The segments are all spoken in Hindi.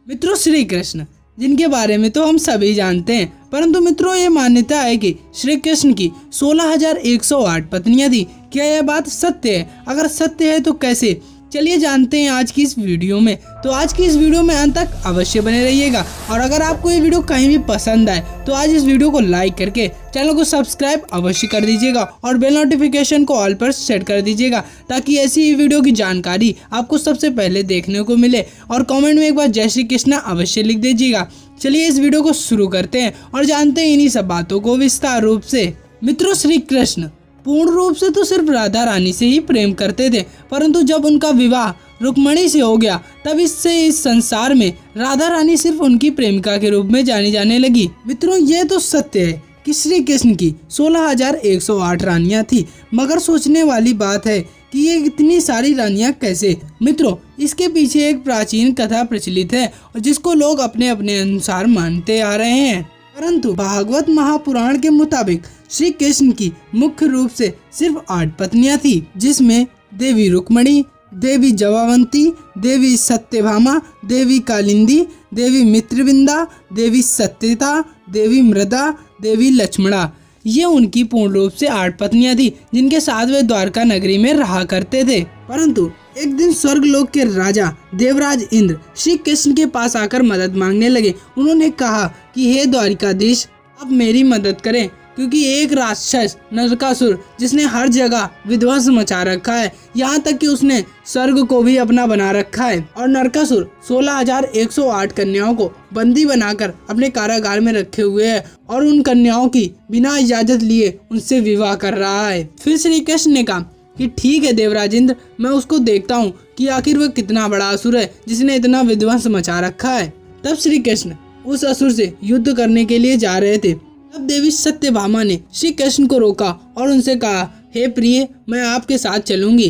मित्रों, श्री कृष्ण जिनके बारे में तो हम सभी जानते हैं, परंतु मित्रों ये मान्यता है कि श्री कृष्ण की 16,108 पत्नियां थी। क्या यह बात सत्य है? अगर सत्य है तो कैसे? चलिए जानते हैं आज की इस वीडियो में। तो आज की इस वीडियो में अंत तक अवश्य बने रहिएगा और अगर आपको ये वीडियो कहीं भी पसंद आए तो आज इस वीडियो को लाइक करके चैनल को सब्सक्राइब अवश्य कर दीजिएगा और बेल नोटिफिकेशन को ऑल पर सेट कर दीजिएगा ताकि ऐसी ही वीडियो की जानकारी आपको सबसे पहले देखने को मिले। और कमेंट में एक बार जय श्री कृष्ण अवश्य लिख दीजिएगा। चलिए इस वीडियो को शुरू करते हैं और जानते हैं इन्हीं सब बातों को विस्तार रूप से। मित्रों, श्री कृष्ण पूर्ण रूप से तो सिर्फ राधा रानी से ही प्रेम करते थे, परंतु जब उनका विवाह रुक्मणी से हो गया तब इससे इस संसार में राधा रानी सिर्फ उनकी प्रेमिका के रूप में जानी जाने लगी। मित्रों, ये तो सत्य है कि श्री कृष्ण की 16,108 रानियां थी, मगर सोचने वाली बात है कि ये इतनी सारी रानियां कैसे। मित्रों, इसके पीछे एक प्राचीन कथा प्रचलित है और जिसको लोग अपने अपने अनुसार मानते आ रहे हैं, परंतु भागवत महापुराण के मुताबिक श्री कृष्ण की मुख्य रूप से सिर्फ 8 पत्नियां थी, जिसमें देवी रुक्मणी, देवी जवावंती, देवी सत्यभामा, देवी कालिंदी, देवी मित्रविंदा, देवी सत्यता, देवी मृदा, देवी लक्ष्मणा। ये उनकी पूर्ण रूप से 8 पत्नियां थी जिनके साथ वे द्वारका नगरी में रहा करते थे। परंतु एक दिन स्वर्गलोक के राजा देवराज इंद्र श्री कृष्ण के पास आकर मदद मांगने लगे। उन्होंने कहा कि हे द्वारिकाधीश, आप मेरी मदद करें क्योंकि एक राक्षस नरकासुर जिसने हर जगह विध्वंस मचा रखा है, यहाँ तक कि उसने स्वर्ग को भी अपना बना रखा है। और नरकासुर 16,108 कन्याओं को बंदी बनाकर अपने कारागार में रखे हुए है और उन कन्याओं की बिना इजाजत लिए उनसे विवाह कर रहा है। फिर श्री कृष्ण ने कहा कि ठीक है देवराज इंद्र, मैं उसको देखता हूँ कि आखिर वह कितना बड़ा असुर है जिसने इतना विध्वंस मचा रखा है। तब श्री कृष्ण उस असुर से युद्ध करने के लिए जा रहे थे। तब देवी सत्यभामा ने श्री कृष्ण को रोका और उनसे कहा, हे प्रिय, मैं आपके साथ चलूंगी।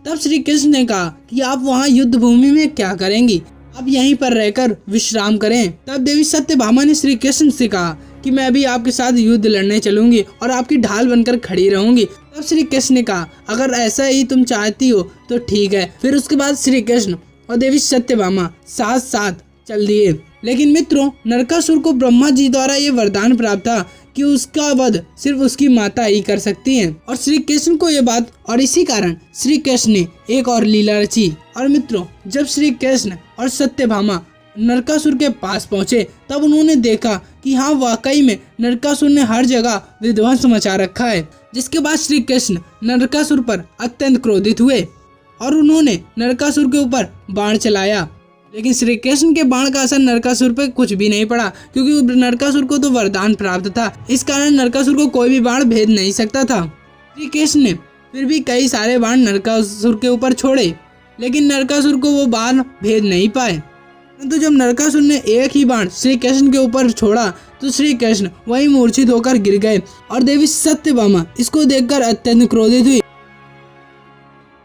तब श्री कृष्ण ने कहा कि आप वहाँ युद्ध भूमि में क्या करेंगी, आप यहीं पर रहकर विश्राम करें। तब देवी सत्यभामा ने श्री कृष्ण से कहा कि मैं भी आपके साथ युद्ध लड़ने चलूंगी और आपकी ढाल बनकर खड़ी रहूंगी। तब श्री कृष्ण ने कहा, अगर ऐसा ही तुम चाहती हो तो ठीक है। फिर उसके बाद श्री कृष्ण और देवी सत्यभामा साथ साथ चल दिए। लेकिन मित्रों, नरकासुर को ब्रह्मा जी द्वारा ये वरदान प्राप्त था कि उसका वध सिर्फ उसकी माता ही कर सकती है और श्री कृष्ण को ये बात, और इसी कारण श्री कृष्ण ने एक और लीला रची। और मित्रों, जब श्री कृष्ण और सत्यभामा नरकासुर के पास पहुँचे तब उन्होंने देखा कि हाँ, वाकई में नरकासुर ने हर जगह विध्वंस मचा रखा है। जिसके बाद श्री कृष्ण नरकासुर पर अत्यंत क्रोधित हुए और उन्होंने नरकासुर के ऊपर बाण चलाया। लेकिन श्री कृष्ण के बाण का असर नरकासुर पे कुछ भी नहीं पड़ा क्योंकि नरकासुर को तो वरदान प्राप्त था। इस कारण नरकासुर को कोई भी बाण भेद नहीं सकता था। श्री कृष्ण ने फिर भी कई सारे बाण नरकासुर के ऊपर छोड़े, लेकिन नरकासुर को वो बाण भेद नहीं पाए। परंतु जब नरकासुर ने एक ही बाण श्री कृष्ण के ऊपर छोड़ा तो श्री कृष्ण वहीं मूर्छित होकर गिर गए और देवी सत्यभामा इसको देखकर अत्यंत क्रोधित हुई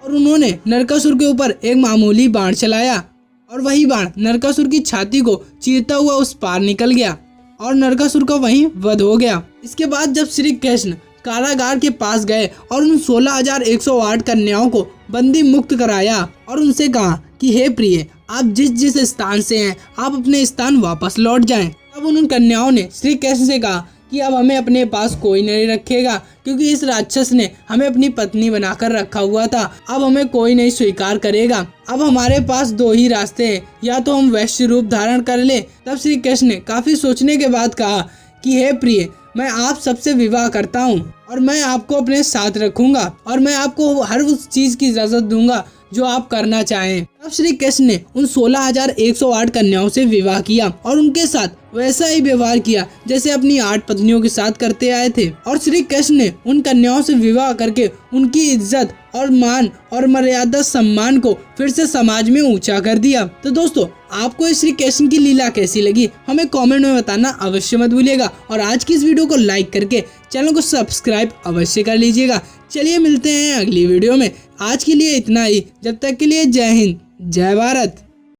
और उन्होंने नरकासुर के ऊपर एक मामूली बाण चलाया और वही बाण नरकासुर की छाती को चीरता हुआ उस पार निकल गया और नरकासुर का वहीं वध हो गया। इसके बाद जब श्री कृष्ण कारागार के पास गए और उन 16,108 कन्याओं को बंदी मुक्त कराया और उनसे कहा कि हे प्रिय, आप जिस जिस स्थान से हैं आप अपने स्थान वापस लौट जाएं। तब उन कन्याओं ने श्री कृष्ण से कहा कि अब हमें अपने पास कोई नहीं रखेगा क्योंकि इस राक्षस ने हमें अपनी पत्नी बनाकर रखा हुआ था, अब हमें कोई नहीं स्वीकार करेगा। अब हमारे पास 2 ही रास्ते हैं, या तो हम वैश्य रूप धारण कर ले। तब श्री कृष्ण ने काफी सोचने के बाद कहा कि हे प्रिय, मैं आप सबसे विवाह करता हूँ और मैं आपको अपने साथ रखूंगा और मैं आपको हर उस चीज की इजाजत दूंगा जो आप करना चाहें। तब श्री कृष्ण ने उन 16,108 कन्याओं से विवाह किया और उनके साथ वैसा ही व्यवहार किया जैसे अपनी 8 पत्नियों के साथ करते आए थे। और श्री कृष्ण ने उन कन्याओं से विवाह करके उनकी इज्जत और मान और मर्यादा सम्मान को फिर से समाज में ऊंचा कर दिया। तो दोस्तों, आपको इस श्री कृष्ण की लीला कैसी लगी हमें कमेंट में बताना अवश्य मत भूलिएगा और आज की इस वीडियो को लाइक करके चैनल को सब्सक्राइब अवश्य कर लीजिएगा। चलिए मिलते हैं अगली वीडियो में। आज के लिए इतना ही। जब तक के लिए जय हिंद, जय भारत।